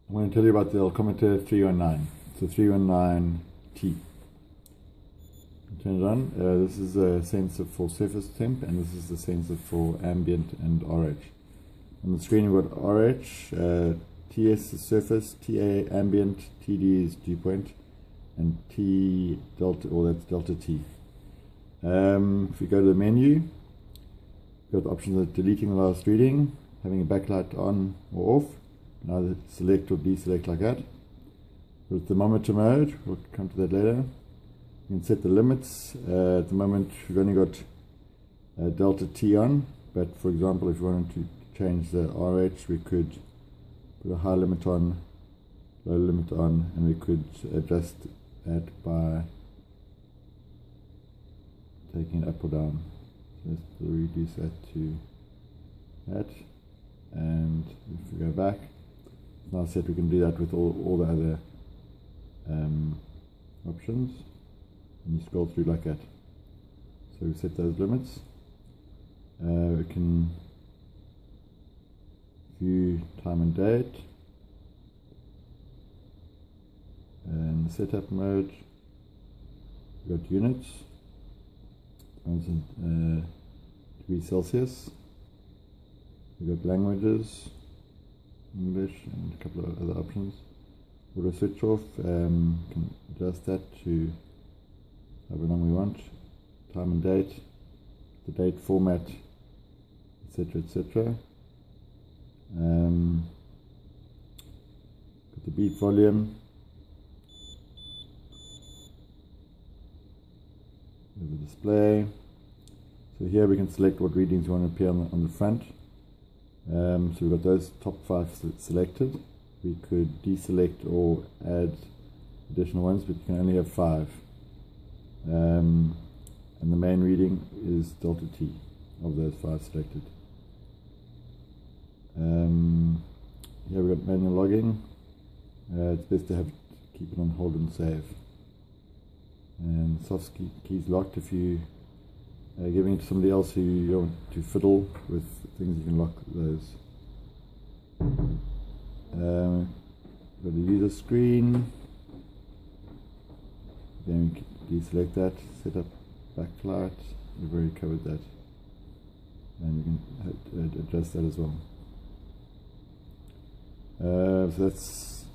I'm going to tell you about the Elcometer 319. It's a 319T. Turn it on. This is a sensor for surface temp, and this is the sensor for ambient and RH. On the screen you've got RH, TS is surface, TA ambient, TD is dewpoint, and T delta, or that's delta T. If you go to the menu, you've got the options of deleting the last reading, having a backlight on or off. Either select or deselect like that. With thermometer mode, we'll come to that later. You can set the limits. At the moment we've only got delta T on, but for example if you wanted to change the RH, we could put a high limit on, low limit on, and we could adjust that by taking it up or down. So let's reduce that to that, and if we go back, now set, we can do that with all the other options, and you scroll through like that. So we set those limits. We can view time and date, and the setup mode, we've got units, degrees Celsius, we've got languages, English, and a couple of other options. Auto switch off, can adjust that to however long we want, time and date, the date format, etc, etc. Got the beat volume, the display. So here we can select what readings we want to appear on the front. So we've got those top 5 selected. We could deselect or add additional ones, but you can only have 5. And the main reading is delta T of those 5 selected. Here we've got manual logging. It's best to keep it on hold and save. And soft keys locked. If you giving it to somebody else who you don't want to fiddle with things, you can lock those. Go to user screen, then we can deselect that, set up backlight, we've already covered that, and you can adjust that as well. So that's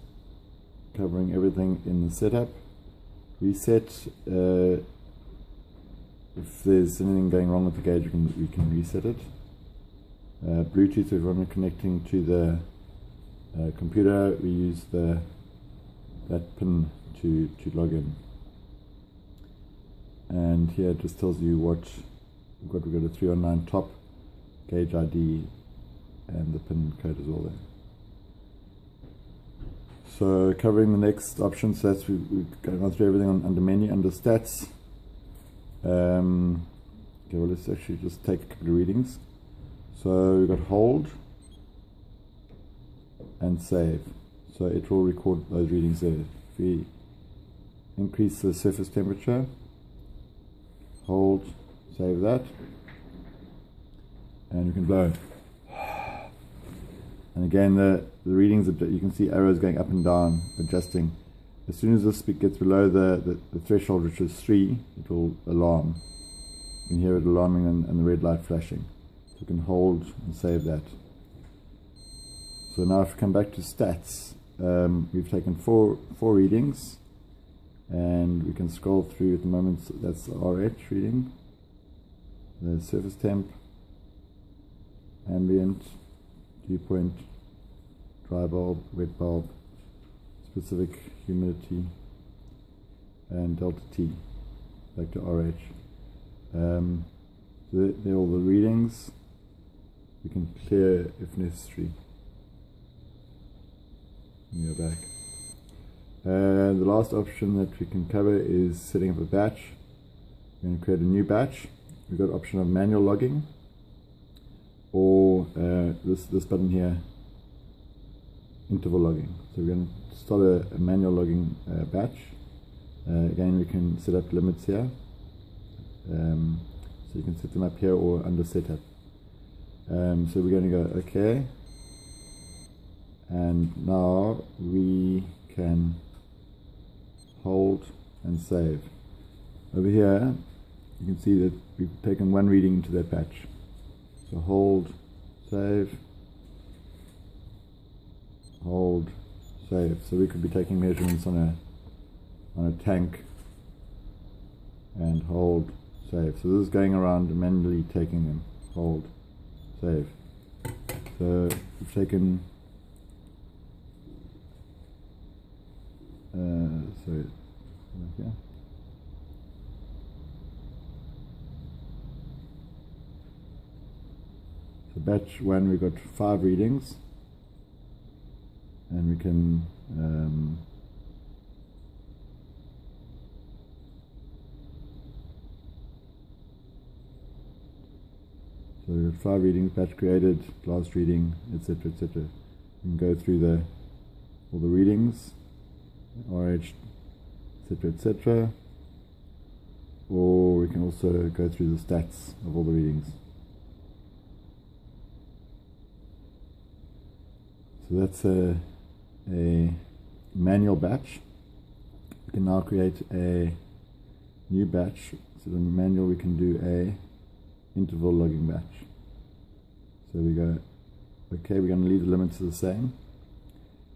covering everything in the setup. Reset. If there's anything going wrong with the gauge, we can reset it. Bluetooth, if we're connecting to the computer, we use that pin to log in. And here it just tells you what we've got. We've got a 319 top, gauge ID, and the pin code is all there. So covering the next option, so that's we've gone through everything under menu, under stats. Okay, well, let's actually just take a couple of readings. So we've got hold and save, so it will record those readings there. If we increase the surface temperature, hold, save that, and you can blow. And again, the readings, you can see arrows going up and down, adjusting. As soon as this gets below the threshold, which is 3, it will alarm. You can hear it alarming and the red light flashing. So you can hold and save that. So now if we come back to stats, we've taken four readings, and we can scroll through at the moment. So that's the RH reading, the surface temp, ambient, dewpoint, dry bulb, wet bulb, specific humidity, and delta T, back to RH. So they're all the readings. We can clear if necessary. And go back. The last option that we can cover is setting up a batch. We're going to create a new batch. We've got option of manual logging, or this button here, interval logging. So we're going to start a manual logging batch. Again, we can set up limits here. So you can set them up here or under setup. So we're going to go OK, And now we can hold and save. Over here you can see that we've taken one reading into that batch. So hold, save, hold, save. So we could be taking measurements on a tank, and hold, save. So this is going around and manually taking them. Hold, save. So we've taken so batch 1 we got 5 readings, and we can so we got 5 readings, batch created, last reading, etc., etc. You can go through all the readings, RH, etc., etc., or we can also go through the stats of all the readings. So that's a manual batch. We can now create a new batch. So the manual, we can do a interval logging batch. So we go, okay, we're going to leave the limits the same.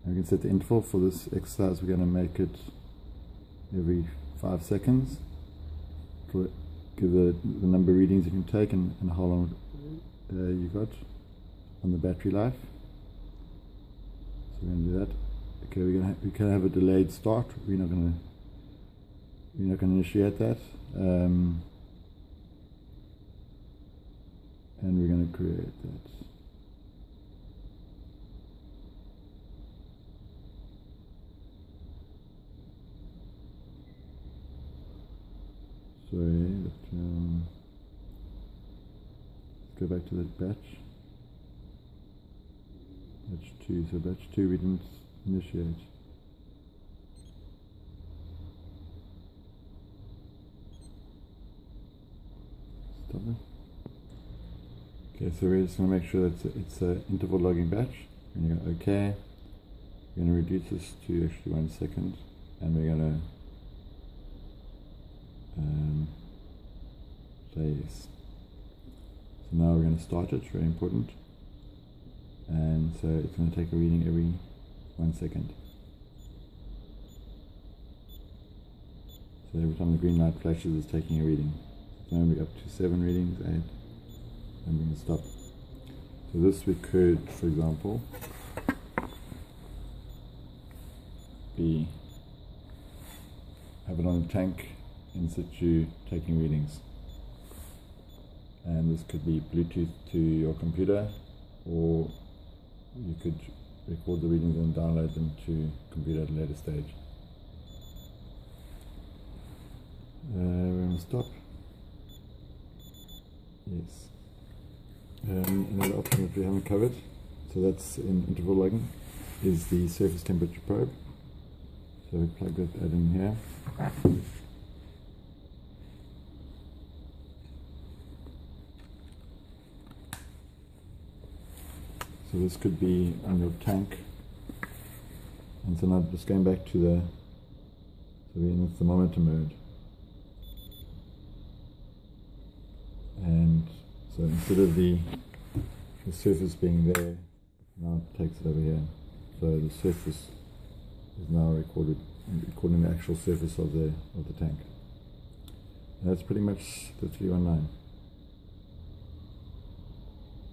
And we can set the interval for this exercise. We're going to make it every 5 seconds. Give the number of readings you can take and how long you got on the battery life. So we're going to do that. Okay, we can have a delayed start. We're not going to initiate that. And we're going to create that. Sorry, let's go back to that batch. Batch 2, so batch 2 we didn't initiate. Stop it. Okay, so we're just going to make sure that it's an interval logging batch. And you go OK. We're going to reduce this to actually 1 second, and we're going to say yes. So now we're going to start it, it's very important. And so it's going to take a reading every 1 second. So every time the green light flashes, it's taking a reading. So now we're up to 7 readings, 8, and we're going to stop. So this we could, for example, have it on a tank in situ taking readings. And this could be Bluetooth to your computer, or you could record the readings and download them to computer at a later stage. We're going to stop. Yes. Another option that we haven't covered, so that's in interval logging, is the surface temperature probe. So we plug that in here. So this could be on your tank, and so now just going back to so we're in the thermometer mode, and so instead of the surface being there, now it takes it over here. So the surface is now recording the actual surface of the tank. And that's pretty much the 319.